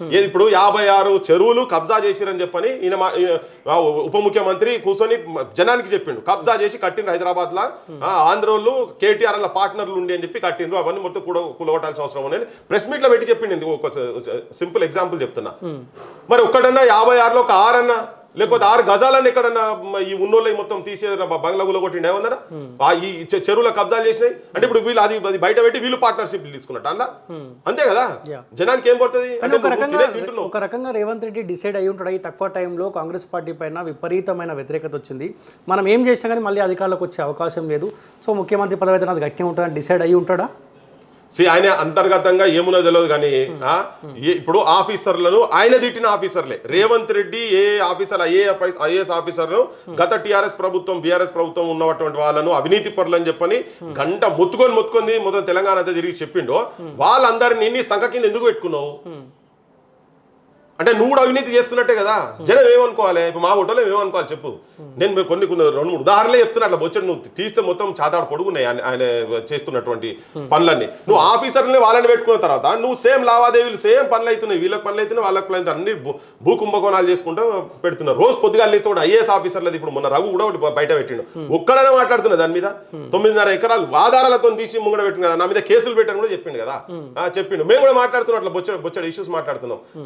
ఏది ఇప్పుడు 56 చెరువులు కబ్జా చేసిరని చెప్పని ఉప ముఖ్యమంత్రి కూర్చొని జనానికి చెప్పిండు. కబ్జా చేసి కట్టిండ్రు హైదరాబాద్ లా, ఆంధ్రోళ్ళు కేటీఆర్ ల పార్ట్నర్లు ఉండి అని చెప్పి కట్టిండ్రు, అవన్నీ మొత్తం కూలగొట్టాల్సిన అవసరం ఉంది ప్రెస్ మీట్ లో పెట్టి చెప్పిండు. ఒక సింపుల్ ఎగ్జాంపుల్ చెప్తున్నా. మరి ఒక్కడన్నా 56లో ఒక 6 అన్నా లేకపోతే 6 గజాలన్నీ ఎక్కడన్నా ఈ ఉన్నోళ్ళు మొత్తం తీసే బంగ్లా గులగొట్టిండే ఏమన్నా ఈ చెరువుల కబ్జాలు చేసినాయి అంటే ఇప్పుడు వీళ్ళు అది బయట పెట్టి వీళ్ళు పార్ట్నర్షిప్ తీసుకున్నట్టు అలా అంతే కదా. జనానికి ఏం పడుతుంది? ఒక రకంగా రేవంత్ రెడ్డి డిసైడ్ అయ్యి ఉంటాడు. ఈ తక్కువ టైంలో కాంగ్రెస్ పార్టీ పైన విపరీతమైన వ్యతిరేకత వచ్చింది, మనం ఏం చేసినా కానీ మళ్ళీ అధికారంలోకి వచ్చే అవకాశం లేదు, సో ముఖ్యమంత్రి పదవి అయితే నాది గట్టిగా ఉంటుందని డిసైడ్ అయ్యి ఉంటాడా? ఆయన అంతర్గతంగా ఏమున్నో తెలియదు కానీ ఇప్పుడు ఆఫీసర్లను ఆయన తిట్టిన ఆఫీసర్లే. రేవంత్ రెడ్డి ఏ ఆఫీసర్ ఐఏఎస్ ఆఫీసర్లు గత టీఆర్ఎస్ ప్రభుత్వం బీఆర్ఎస్ ప్రభుత్వం ఉన్నటువంటి వాళ్ళను అవినీతి పరులు అని చెప్పని గంట మొత్తుకొని మొత్తం తెలంగాణ అంతా తిరిగి చెప్పిండో వాళ్ళందరినీ సంఖ కింద ఎందుకు పెట్టుకున్నావు అంటే నువ్వు కూడా అవినీతి చేస్తున్నట్టే కదా. జనం ఏమనుకోవాలి? ఇప్పుడు మా ఓటర్లో ఏమనుకోవాలి చెప్పు. నేను కొన్ని 2-3 ఉదాహరణలే చెప్తున్నా. అట్లా బొచ్చడు నువ్వు తీస్తే మొత్తం చాతాడు పొడుగున్నాయి ఆయన చేస్తున్నటువంటి పనులన్నీ. నువ్వు ఆఫీసర్ని వాళ్ళని పెట్టుకున్న తర్వాత నువ్వు సేమ్ లావాదేవీలు సేమ్ పనులు అవుతున్నాయి, వీళ్ళకి పనులు అవుతున్నాయి వాళ్ళకి పనులు అవుతున్నాయి, అన్ని భూకుంభకోణాలు చేసుకుంటూ పెడుతున్నారు. రోజు పొద్దుగా లేచి కూడా ఐఏఎస్ ఆఫీసర్లది ఇప్పుడు మొన్న రఘు కూడా ఒకటి బయట పెట్టిండు, ఒక్కడనే మాట్లాడుతున్నా దాని మీద. 9.5 ఎకరాలు ఆధారాలతో తీసి ముంగడ పెట్టిండు కదా, నా మీద కేసులు పెట్టని కూడా చెప్పిండు కదా, చెప్పిండు. మేము కూడా మాట్లాడుతున్నాం అట్లా బొచ్చడు ఇష్యూస్ మాట్లాడుతున్నాం.